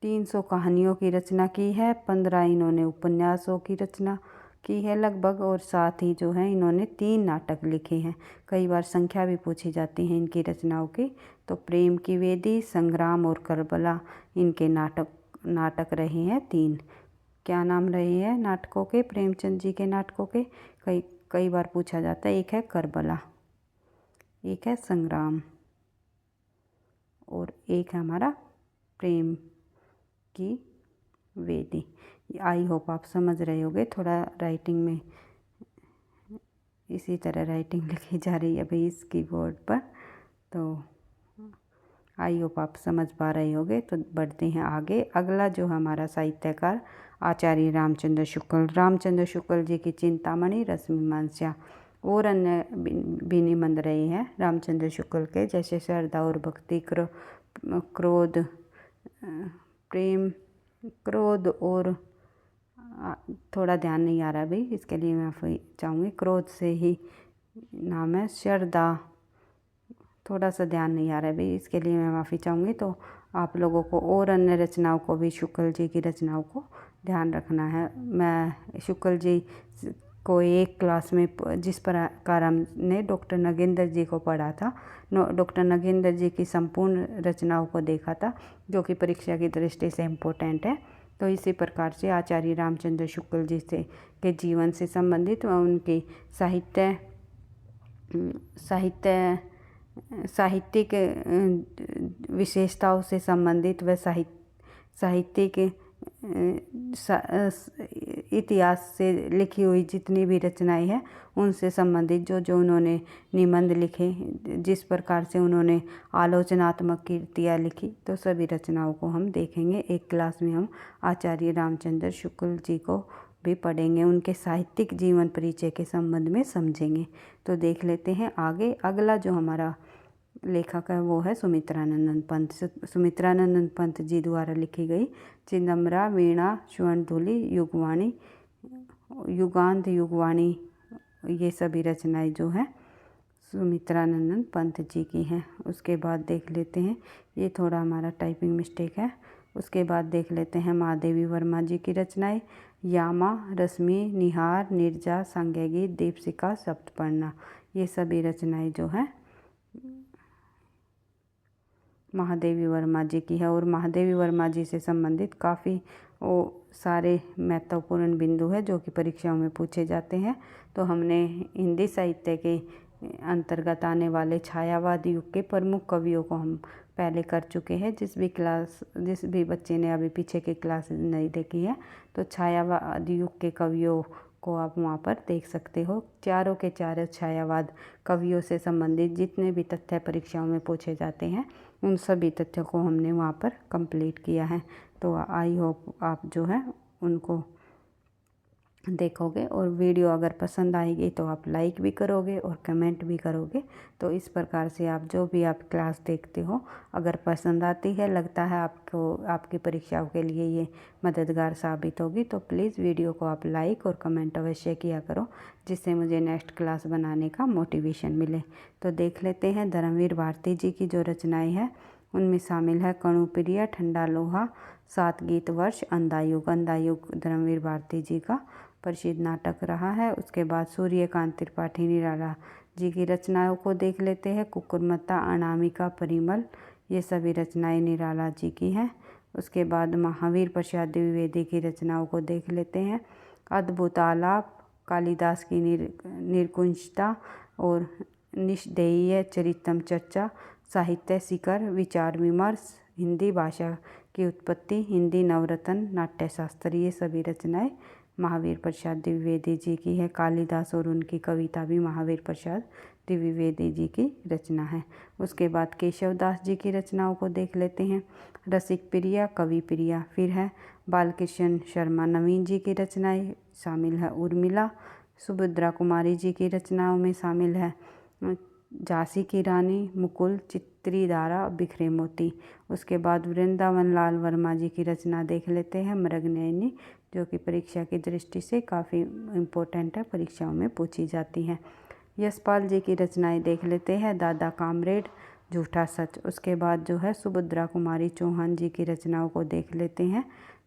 300 कहानियों की रचना की है, 15 इन्होंने उपन्यासों की रचना की है लगभग, और साथ ही जो है इन्होंने 3 नाटक लिखे हैं। कई बार संख्या भी पूछी जाती है इनकी रचनाओं की, तो प्रेम की वेदी, संग्राम और करबला इनके नाटक रहे हैं 3। क्या नाम रहे हैं नाटकों के, प्रेमचंद जी के नाटकों के, कई बार पूछा जाता है। एक है करबला, एक है संग्राम और एक है हमारा प्रेम की वेदी। आई होप आप समझ रहे होगे। थोड़ा राइटिंग में इसी तरह राइटिंग लिखी जा रही है अभी इस कीबोर्ड पर, तो आई होप आप समझ पा रहे होगे। तो बढ़ते हैं आगे। अगला जो हमारा साहित्यकार आचार्य रामचंद्र शुक्ल जी की चिंतामणि, रसमीमांसा और अन्य भी निबंध रहे हैं रामचंद्र शुक्ल के, जैसे श्रद्धा और भक्ति, क्रोध, प्रेम, क्रोध और थोड़ा ध्यान नहीं आ रहा भाई, इसके लिए मैं चाहूँगी, क्रोध से ही नाम है, श्रद्धा थोड़ा सा ध्यान नहीं आ रहा है भाई, इसके लिए मैं माफ़ी चाहूँगी। तो आप लोगों को और अन्य रचनाओं को भी, शुक्ल जी की रचनाओं को ध्यान रखना है। मैं शुक्ल जी को एक क्लास में जिस प्रकार हमने डॉक्टर नगेंद्र जी को पढ़ा था, डॉक्टर नगेंद्र जी की संपूर्ण रचनाओं को देखा था, जो कि परीक्षा की दृष्टि से इम्पोर्टेंट है। तो इसी प्रकार से आचार्य रामचंद्र शुक्ल जी से के जीवन से संबंधित व उनकी साहित्यिक विशेषताओं से संबंधित व साहित्यिक इतिहास से लिखी हुई जितनी भी रचनाएं हैं उनसे संबंधित जो उन्होंने निबंध लिखे, जिस प्रकार से उन्होंने आलोचनात्मक कृतियाँ लिखी, तो सभी रचनाओं को हम देखेंगे। एक क्लास में हम आचार्य रामचंद्र शुक्ल जी को भी पढ़ेंगे, उनके साहित्यिक जीवन परिचय के संबंध में समझेंगे। तो देख लेते हैं आगे। अगला जो हमारा लेखक है वो है सुमित्रानंद पंत। सुमित्रानंद पंत जी द्वारा लिखी गई चिदंबरा, वीणा, स्वर्णधूलि, युगांत, युगवाणी, ये सभी रचनाएं जो हैं सुमित्रानंद पंत जी की हैं। उसके बाद देख लेते हैं, ये थोड़ा हमारा टाइपिंग मिस्टेक है। उसके बाद देख लेते हैं महादेवी वर्मा जी की रचनाएं, यामा, रश्मि, निहार, नीरजा, सांग्यगीत, दीपशिखा, सप्तपर्णा। ये सभी रचनाएं जो हैं महादेवी वर्मा जी की है। और महादेवी वर्मा जी से संबंधित काफ़ी वो सारे महत्वपूर्ण बिंदु है जो कि परीक्षाओं में पूछे जाते हैं। तो हमने हिंदी साहित्य के अंतर्गत आने वाले छायावाद युग के प्रमुख कवियों को हम पहले कर चुके हैं। जिस भी बच्चे ने अभी पीछे की क्लास नहीं देखी है तो छायावाद युग के कवियों को आप वहाँ पर देख सकते हो। चारों के चारों छायावाद कवियों से संबंधित जितने भी तथ्य परीक्षाओं में पूछे जाते हैं उन सभी तथ्यों को हमने वहाँ पर कंप्लीट किया है। तो आई होप आप जो है उनको देखोगे और वीडियो अगर पसंद आएगी तो आप लाइक भी करोगे और कमेंट भी करोगे। तो इस प्रकार से आप जो भी आप क्लास देखते हो अगर पसंद आती है, लगता है आपको आपकी परीक्षाओं के लिए ये मददगार साबित होगी, तो प्लीज़ वीडियो को आप लाइक और कमेंट अवश्य किया करो, जिससे मुझे नेक्स्ट क्लास बनाने का मोटिवेशन मिले। तो देख लेते हैं धर्मवीर भारती जी की जो रचनाएँ हैं उनमें शामिल है कणुप्रिय, ठंडा लोहा, 7 गीत वर्ष, अंधायुग। अंधायुग धर्मवीर भारती जी का प्रसिद्ध नाटक रहा है। उसके बाद सूर्यकांत त्रिपाठी निराला जी की रचनाओं को देख लेते हैं। कुकुरमता, अनामिका, परिमल, ये सभी रचनाएं निराला जी की हैं। उसके बाद महावीर प्रसाद द्विवेदी की रचनाओं को देख लेते हैं। अद्भुत आलाप, कालिदास की निर्कुंजता और निष्देय चरितम चर्चा, साहित्य शिखर, विचार विमर्श, हिंदी भाषा की उत्पत्ति, हिंदी नवरत्न, नाट्यशास्त्र, ये सभी रचनाएं महावीर प्रसाद द्विवेदी जी की है। कालिदास और उनकी कविता भी महावीर प्रसाद द्विवेदी जी की रचना है। उसके बाद केशवदास जी की रचनाओं को देख लेते हैं। रसिक प्रिया, कवि प्रिया, फिर है बालकृष्ण शर्मा नवीन जी की रचनाएं शामिल है। उर्मिला, सुभद्रा कुमारी जी की रचनाओं में शामिल है झांसी की रानी, मुकुल, चित्रीधारा, बिखरे मोती। उसके बाद वृंदावन लाल वर्मा जी की रचना देख लेते हैं मृगनयनी, जो कि परीक्षा की दृष्टि से काफ़ी इम्पोर्टेंट है, परीक्षाओं में पूछी जाती हैं। यशपाल जी की रचनाएं देख लेते हैं दादा कामरेड, झूठा सच। उसके बाद जो है सुभद्रा कुमारी चौहान जी की रचनाओं को देख लेते हैं।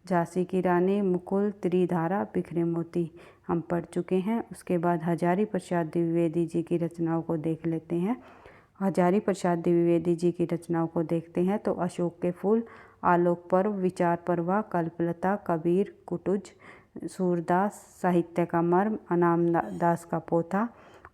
झांसी की रानी, मुकुल, त्रिधारा, बिखरे मोती हम पढ़ चुके हैं। उसके बाद हजारी प्रसाद द्विवेदी जी की रचनाओं को देख लेते हैं। हजारी प्रसाद द्विवेदी जी की रचनाओं को देखते हैं तो अशोक के फूल, आलोक पर्व, विचार परवा, कल्पलता, कबीर, कुटुज, सूरदास, साहित्य का मर्म, अनाम दास का पोथा,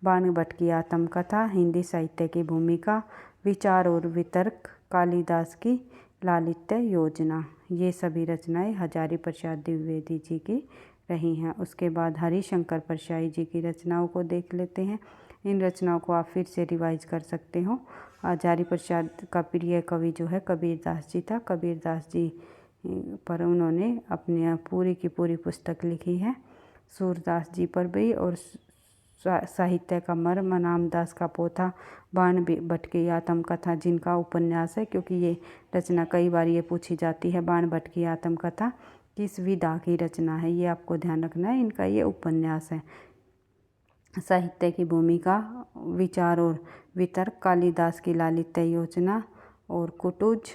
बाण भट्ट की आत्मकथा, हिंदी साहित्य की भूमिका, विचार और वितर्क, कालिदास की लालित्य योजना, ये सभी रचनाएं हजारी प्रसाद द्विवेदी जी की रही हैं। उसके बाद हरिशंकर परशाई जी की रचनाओं को देख लेते हैं। इन रचनाओं को आप फिर से रिवाइज कर सकते हो। हजारी प्रसाद का प्रिय कवि जो है कबीरदास जी था। कबीरदास जी पर उन्होंने अपनी पूरी की पूरी पुस्तक लिखी है। सूरदास जी पर भी और साहित्य का मर्म, नामदास का पोथा, बाण भट्ट की आत्मकथा जिनका उपन्यास है, क्योंकि ये रचना कई बार ये पूछी जाती है, बाण भट्ट की आत्मकथा किस विधा की रचना है, ये आपको ध्यान रखना है, इनका ये उपन्यास है। साहित्य की भूमिका, विचार और वितर्क, कालिदास की लालित्य योजना और कुटुज,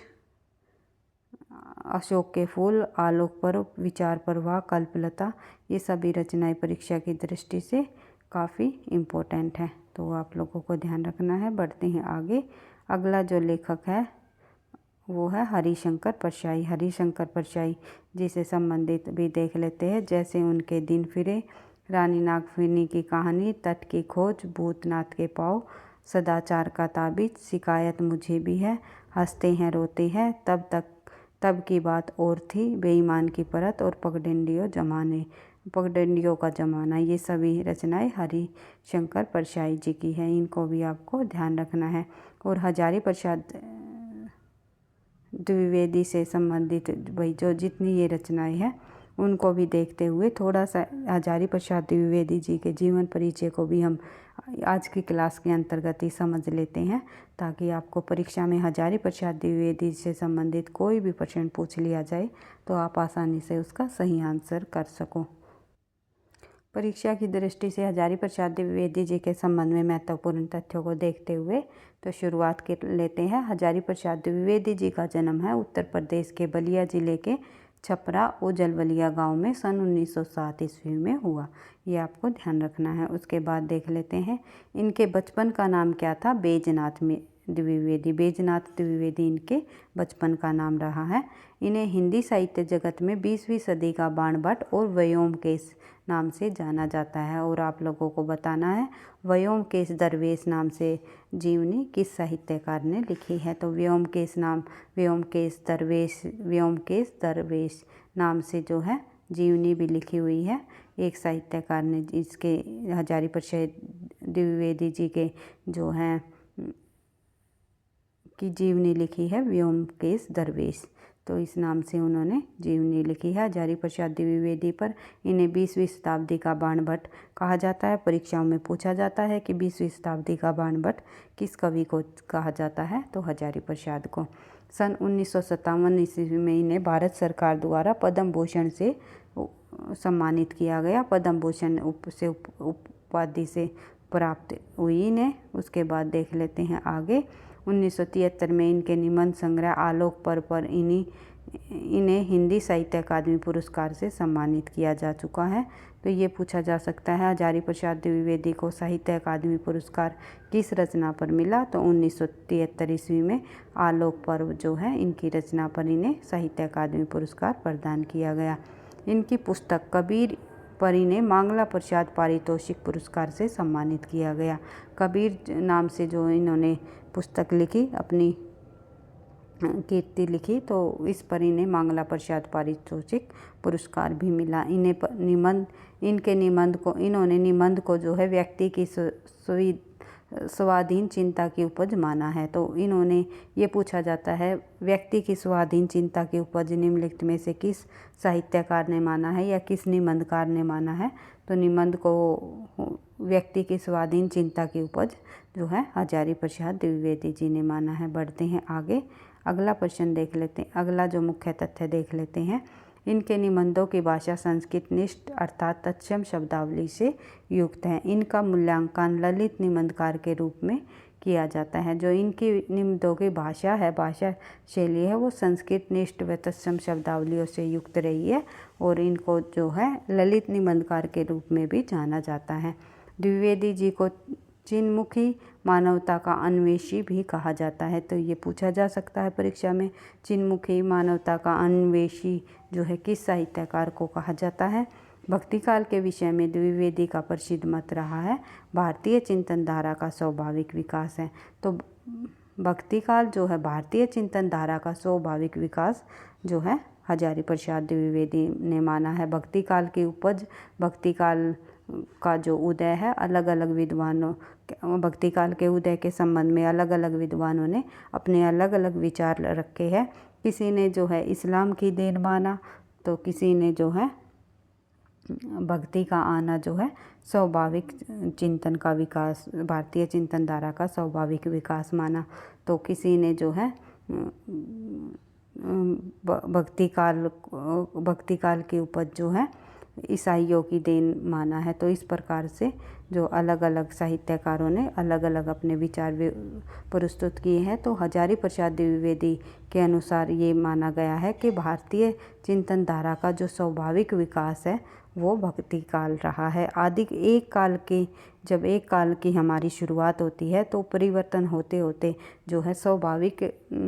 अशोक के फूल, आलोक पर्व, विचार प्रवाह, कल्पलता, ये सभी रचनाएं परीक्षा की दृष्टि से काफ़ी इम्पोर्टेंट है, तो आप लोगों को ध्यान रखना है। बढ़ते हैं आगे। अगला जो लेखक है वो है हरिशंकर परशाई। हरिशंकर परशाई जी से संबंधित भी देख लेते हैं, जैसे उनके दिन फिरे, रानी नागफनी की कहानी, तट की खोज, भूतनाथ के पाँव, सदाचार का ताबीज, शिकायत मुझे भी है, हंसते हैं रोते हैं, तब की बात और थी, बेईमान की परत और पगडंडियों का जमाना, ये सभी रचनाएं हरिशंकर परशाई जी की हैं। इनको भी आपको ध्यान रखना है। और हजारी प्रसाद द्विवेदी से संबंधित वही जो जितनी ये रचनाएं हैं उनको भी देखते हुए थोड़ा सा हजारी प्रसाद द्विवेदी जी के जीवन परिचय को भी हम आज की क्लास के अंतर्गत ही समझ लेते हैं, ताकि आपको परीक्षा में हजारी प्रसाद द्विवेदी से संबंधित कोई भी प्रश्न पूछ लिया जाए तो आप आसानी से उसका सही आंसर कर सको। परीक्षा की दृष्टि से हजारी प्रसाद द्विवेदी जी के संबंध में महत्वपूर्ण तथ्यों को देखते हुए तो शुरुआत कर लेते हैं। हजारी प्रसाद द्विवेदी जी का जन्म है उत्तर प्रदेश के बलिया जिले के छपरा ओजलवलिया गांव में सन 1907 ईस्वी में हुआ। ये आपको ध्यान रखना है। उसके बाद देख लेते हैं इनके बचपन का नाम क्या था। बैजनाथ द्विवेदी, बैजनाथ द्विवेदी इनके बचपन का नाम रहा है। इन्हें हिंदी साहित्य जगत में 20वीं सदी का बाणभट्ट और व्योमकेश नाम से जाना जाता है। और आप लोगों को बताना है व्योमकेश दरवेश नाम से जीवनी किस साहित्यकार ने लिखी है। तो व्योमकेश दरवेश नाम से जो है जीवनी भी लिखी हुई है एक साहित्यकार ने, जिसके हजारी प्रसाद द्विवेदी जी के जो हैं की जीवनी लिखी है व्योमकेश दरवेश। तो इस नाम से उन्होंने जीवनी लिखी है हजारी प्रसाद द्विवेदी पर। इन्हें 20वीं शताब्दी का बाणभट्ट कहा जाता है। परीक्षाओं में पूछा जाता है कि 20वीं शताब्दी का बाणभट्ट किस कवि को कहा जाता है, तो हजारी प्रसाद को। सन 1957 ईस्वी में इन्हें भारत सरकार द्वारा पद्म भूषण से सम्मानित किया गया। पद्म भूषण उपाधि से प्राप्त हुई इन्हें। उसके बाद देख लेते हैं आगे 1973 में इनके निबंध संग्रह आलोक पर्व पर इन्हें हिंदी साहित्य अकादमी पुरस्कार से सम्मानित किया जा चुका है। तो ये पूछा जा सकता है हजारी प्रसाद द्विवेदी को साहित्य अकादमी पुरस्कार किस रचना पर मिला, तो 1973 ईस्वी में आलोक पर्व जो है इनकी रचना पर इन्हें साहित्य अकादमी पुरस्कार प्रदान किया गया। इनकी पुस्तक कबीर पर इन्हें मांगला प्रसाद पारितोषिक पुरस्कार से सम्मानित किया गया। कबीर नाम से जो इन्होंने पुस्तक लिखी, अपनी कीर्ति लिखी, तो इस पर इन्हें मांगला प्रसाद पारितोषिक पुरस्कार भी मिला। इन्होंने निबंध को जो है व्यक्ति की स्वाधीन चिंता की उपज माना है। तो इन्होंने ये पूछा जाता है व्यक्ति की स्वाधीन चिंता की उपज निम्नलिखित में से किस साहित्यकार ने माना है या किस निबंधकार ने माना है, तो निबंध को व्यक्ति की स्वाधीन चिंता की उपज जो है हजारी प्रसाद द्विवेदी जी ने माना है। बढ़ते हैं आगे, अगला प्रश्न देख लेते हैं। अगला जो मुख्य तथ्य देख लेते हैं, इनके निबंधों की भाषा संस्कृत निष्ठ अर्थात तत्सम शब्दावली से युक्त है। इनका मूल्यांकन ललित निबंधकार के रूप में किया जाता है। जो इनकी निबंधों की भाषा है, भाषा शैली है, वो संस्कृत निष्ठ व तत्सम शब्दावलियों से युक्त रही है और इनको जो है ललित निबंधकार के रूप में भी जाना जाता है। द्विवेदी जी को चिन्मुखी मानवता का अन्वेषी भी कहा जाता है। तो ये पूछा जा सकता है परीक्षा में, चिन्मुखी मानवता का अन्वेषी जो है किस साहित्यकार को कहा जाता है। भक्ति काल के विषय में द्विवेदी का प्रसिद्ध मत रहा है भारतीय चिंतन धारा का स्वाभाविक विकास है। तो भक्ति काल जो है भारतीय चिंतन धारा का स्वाभाविक विकास जो है हजारी प्रसाद द्विवेदी ने माना है। भक्ति काल की उपज, भक्ति काल का जो उदय है, अलग अलग विद्वानों, भक्ति काल के उदय के संबंध में अलग अलग विद्वानों ने अपने अलग अलग विचार रखे हैं। किसी ने जो है इस्लाम की देन माना, तो किसी ने जो है भक्ति का आना जो है स्वाभाविक चिंतन का विकास, भारतीय चिंतन धारा का स्वाभाविक विकास माना, तो किसी ने जो है भक्ति काल की उपज जो है ईसाइयों की देन माना है। तो इस प्रकार से जो अलग अलग साहित्यकारों ने अलग अलग अपने विचार प्रस्तुत किए हैं। तो हजारी प्रसाद द्विवेदी के अनुसार ये माना गया है कि भारतीय चिंतन धारा का जो स्वाभाविक विकास है वो भक्ति काल रहा है। जब एक काल की हमारी शुरुआत होती है तो परिवर्तन होते होते जो है स्वाभाविक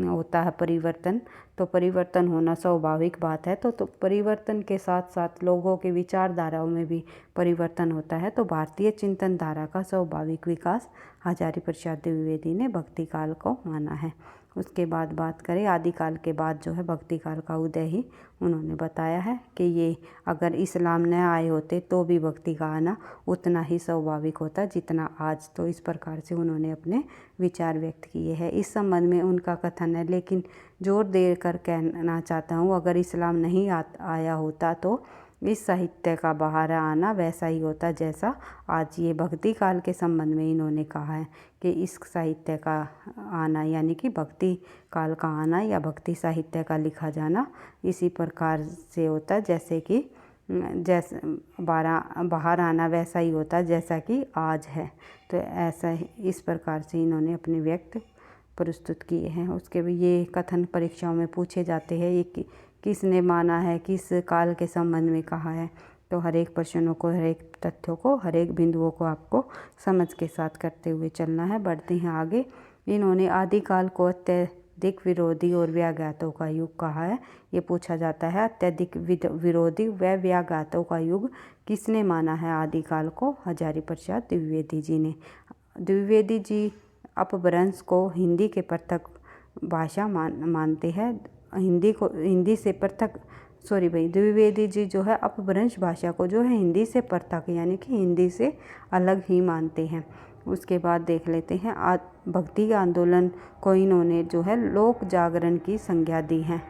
होता है परिवर्तन। तो परिवर्तन होना स्वाभाविक बात है। तो परिवर्तन के साथ साथ लोगों के विचारधाराओं में भी परिवर्तन होता है। तो भारतीय चिंतन धारा का स्वाभाविक विकास हजारी प्रसाद द्विवेदी ने भक्ति काल को माना है। उसके बाद बात करें आदिकाल के बाद जो है भक्ति काल का उदय ही उन्होंने बताया है कि ये अगर इस्लाम न आए होते तो भी भक्ति का आना उतना ही स्वाभाविक होता जितना आज। तो इस प्रकार से उन्होंने अपने विचार व्यक्त किए हैं। इस संबंध में उनका कथन है, लेकिन जोर देकर कहना चाहता हूँ, अगर इस्लाम नहीं आया होता तो इस साहित्य का बाहर आना वैसा ही होता जैसा आज ये भक्ति काल के संबंध में इन्होंने कहा है कि इस साहित्य का आना यानी कि भक्ति काल का आना या भक्ति साहित्य का लिखा जाना इसी प्रकार से होता जैसे कि जैसे बाहर आना वैसा ही होता जैसा कि आज है। तो ऐसा इस प्रकार से इन्होंने अपने व्यक्त प्रस्तुत किए हैं। उसके भी ये कथन परीक्षाओं में पूछे जाते हैं। ये किसने माना है, किस काल के संबंध में कहा है। तो हर एक प्रश्नों को, हर एक तथ्यों को, हर एक बिंदुओं को आपको समझ के साथ करते हुए चलना है। बढ़ते हैं आगे। इन्होंने आदिकाल को अत्यधिक विरोधी और व्याघातों का युग कहा है। ये पूछा जाता है अत्यधिक विरोधी व व्याघातों का युग किसने माना है आदिकाल को? हजारी प्रसाद द्विवेदी जी ने। द्विवेदी जी अपभ्रंश को हिंदी के पृथक भाषा मानते हैं। द्विवेदी जी जो है अपभ्रंश भाषा को जो है हिंदी से पृथक यानी कि हिंदी से अलग ही मानते हैं। उसके बाद देख लेते हैं भक्ति आंदोलन को इन्होंने जो है लोक जागरण की संज्ञा दी है।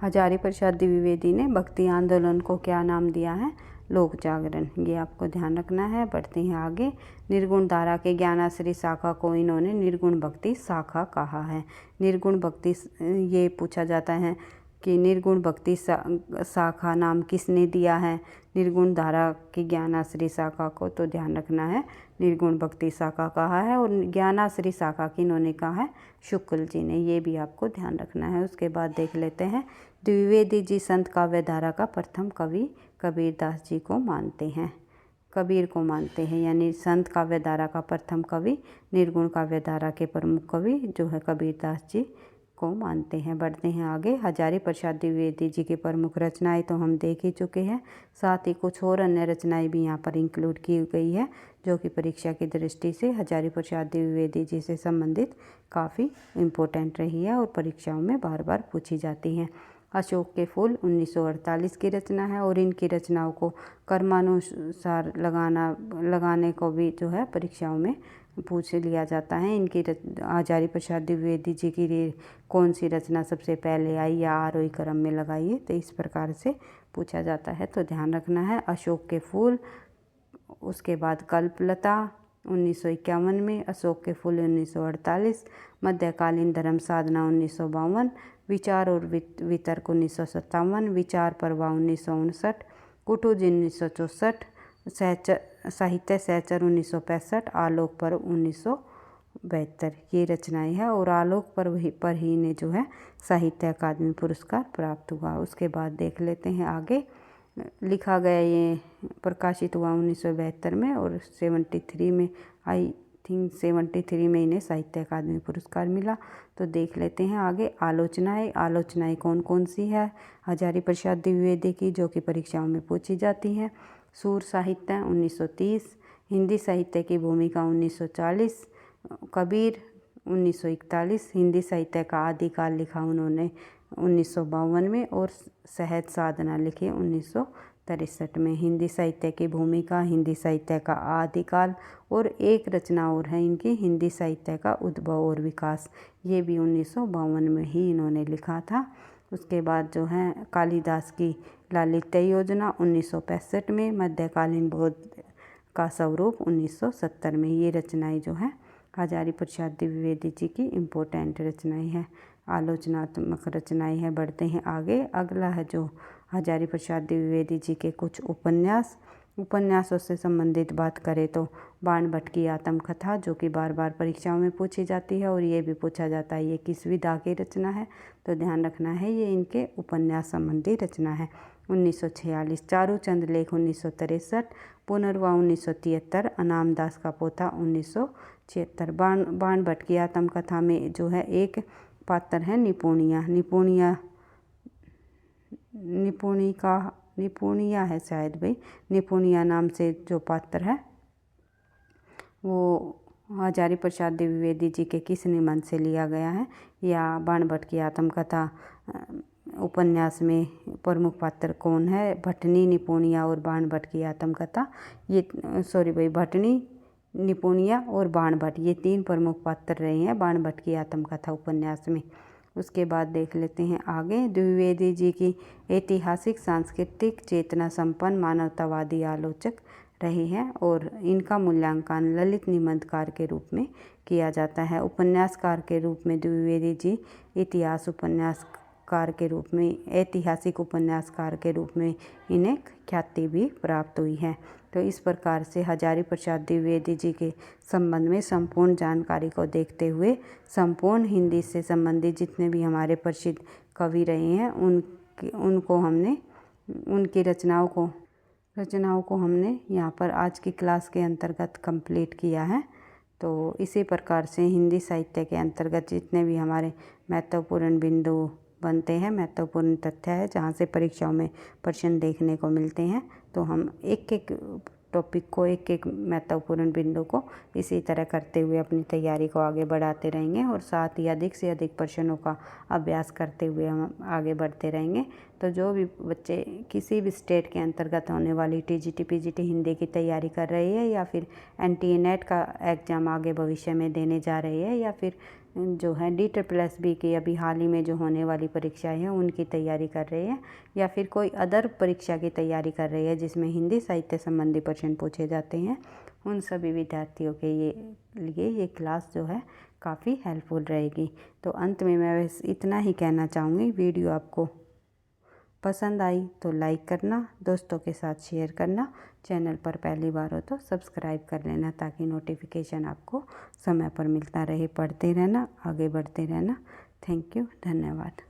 हजारी प्रसाद द्विवेदी ने भक्ति आंदोलन को क्या नाम दिया है? लोक जागरण। ये आपको ध्यान रखना है। बढ़ते हैं आगे। निर्गुण धारा के ज्ञानाश्री शाखा को इन्होंने निर्गुण भक्ति शाखा कहा है। निर्गुण भक्ति, ये पूछा जाता है कि निर्गुण भक्ति शाखा नाम किसने दिया है निर्गुण धारा की ज्ञानाश्री शाखा को? तो ध्यान रखना है निर्गुण भक्ति शाखा कहा है और ज्ञानाश्री शाखा की इन्होंने कहा है शुक्ल जी ने। ये भी आपको ध्यान रखना है। उसके बाद देख लेते हैं द्विवेदी जी संत काव्य धारा का प्रथम कवि कबीरदास जी को मानते हैं। कबीर को मानते हैं, यानी संत काव्य धारा का प्रथम कवि, निर्गुण काव्य धारा के प्रमुख कवि जो है कबीरदास जी को मानते हैं। बढ़ते हैं आगे। हजारी प्रसाद द्विवेदी जी की प्रमुख रचनाएं तो हम देख ही चुके हैं, साथ ही कुछ और अन्य रचनाएं भी यहाँ पर इंक्लूड की गई है जो कि परीक्षा की दृष्टि से हजारी प्रसाद द्विवेदी जी से संबंधित काफ़ी इम्पोर्टेंट रही है और परीक्षाओं में बार बार पूछी जाती हैं। अशोक के फूल 1948 की रचना है और इनकी रचनाओं को क्रमानुसार लगाने को भी जो है परीक्षाओं में पूछ लिया जाता है। इनकी हजारी प्रसाद द्विवेदी जी की कौन सी रचना सबसे पहले आई या आरोही क्रम में लगाई है, तो इस प्रकार से पूछा जाता है। तो ध्यान रखना है अशोक के फूल, उसके बाद कल्पलता 1951 में, अशोक के फूल 1948, मध्यकालीन धर्म साधना 1952, विचार और वितर्क 1957, विचार प्रवाह 1959, कुटुज 1964, साहित्य सहचर 1965, आलोक पर्व 1972 ये रचनाएं हैं और आलोक पर्व पर ही इन्हें जो है साहित्य अकादमी पुरस्कार प्राप्त हुआ। उसके बाद देख लेते हैं आगे। लिखा गया, ये प्रकाशित हुआ 1972 में और 73 में, आई थिंक 73 में इन्हें साहित्य अकादमी पुरस्कार मिला। तो देख लेते हैं आगे। आलोचनाएं कौन कौन सी है हजारी प्रसाद द्विवेदी की जो कि परीक्षाओं में पूछी जाती हैं? सूर साहित्य 1930, हिंदी साहित्य की भूमिका 1940, कबीर 1941, हिंदी साहित्य का आदिकाल लिखा उन्होंने 1952 में और सहज साधना लिखी 1963 में। हिंदी साहित्य की भूमिका, हिंदी साहित्य का आदिकाल और एक रचना और है इनकी हिंदी साहित्य का उद्भव और विकास, ये भी 1952 में ही इन्होंने लिखा था। उसके बाद जो है कालिदास की लालित्य योजना 1965 में, मध्यकालीन बौद्ध का स्वरूप 1970 में। ये रचनाएं जो है हजारी प्रसाद द्विवेदी जी की इम्पोर्टेंट रचनाएं हैं, आलोचनात्मक रचनाएं हैं। बढ़ते हैं आगे। अगला है जो हजारी प्रसाद द्विवेदी जी के कुछ उपन्यासों से संबंधित बात करें तो बाणभट्ट की आत्मकथा जो कि बार बार परीक्षाओं में पूछी जाती है और ये भी पूछा जाता है ये किस विधा की रचना है, तो ध्यान रखना है ये इनके उपन्यास संबंधी रचना है। 1946 चारूचंद लेख 1963, पुनर्वा 1973, अनामदास का पोथा 1976। बाणभट्ट की आत्मकथा में जो है एक पात्र है निपुणिया है शायद भाई, निपुणिया नाम से जो पात्र है वो हजारी प्रसाद द्विवेदी जी के किस निबंध से लिया गया है या बाणभट्ट की आत्मकथा उपन्यास में प्रमुख पात्र कौन है? भटनी, निपुणिया और बाणभट्ट की आत्मकथा, भटनी, निपुणिया और बाणभट्ट ये तीन प्रमुख पात्र रहे हैं बाणभट्ट की आत्मकथा उपन्यास में। उसके बाद देख लेते हैं आगे। द्विवेदी जी की ऐतिहासिक, सांस्कृतिक, चेतना संपन्न, मानवतावादी आलोचक रहे हैं और इनका मूल्यांकन ललित निबंधकार के रूप में किया जाता है। उपन्यासकार के रूप में द्विवेदी जी इतिहास उपन्यास उपन्यासकार के रूप में, ऐतिहासिक उपन्यासकार के रूप में इन्हें ख्याति भी प्राप्त हुई है। तो इस प्रकार से हजारी प्रसाद द्विवेदी जी के संबंध में संपूर्ण जानकारी को देखते हुए संपूर्ण हिंदी से संबंधित जितने भी हमारे प्रसिद्ध कवि रहे हैं उनको हमने उनकी रचनाओं को हमने यहाँ पर आज की क्लास के अंतर्गत कंप्लीट किया है। तो इसी प्रकार से हिंदी साहित्य के अंतर्गत जितने भी हमारे महत्वपूर्ण बिंदु बनते हैं, महत्वपूर्ण तथ्य है जहाँ से परीक्षाओं में प्रश्न देखने को मिलते हैं, तो हम एक एक टॉपिक को, एक एक महत्वपूर्ण बिंदु को इसी तरह करते हुए अपनी तैयारी को आगे बढ़ाते रहेंगे और साथ ही अधिक से अधिक प्रश्नों का अभ्यास करते हुए हम आगे बढ़ते रहेंगे। तो जो भी बच्चे किसी भी स्टेट के अंतर्गत होने वाली टीजीटी पीजीटी हिंदी की तैयारी कर रहे हैं या फिर एनटीए नेट का एग्ज़ाम आगे भविष्य में देने जा रहे हैं या फिर जो है DSSB की अभी हाल ही में जो होने वाली परीक्षाएं हैं उनकी तैयारी कर रहे हैं या फिर कोई अदर परीक्षा की तैयारी कर रहे हैं जिसमें हिंदी साहित्य संबंधी प्रश्न पूछे जाते हैं, उन सभी विद्यार्थियों के लिए ये क्लास जो है काफ़ी हेल्पफुल रहेगी। तो अंत में मैं बस इतना ही कहना चाहूँगी, वीडियो आपको पसंद आई तो लाइक करना, दोस्तों के साथ शेयर करना, चैनल पर पहली बार हो तो सब्सक्राइब कर लेना ताकि नोटिफिकेशन आपको समय पर मिलता रहे। पढ़ते रहना, आगे बढ़ते रहना। थैंक यू, धन्यवाद।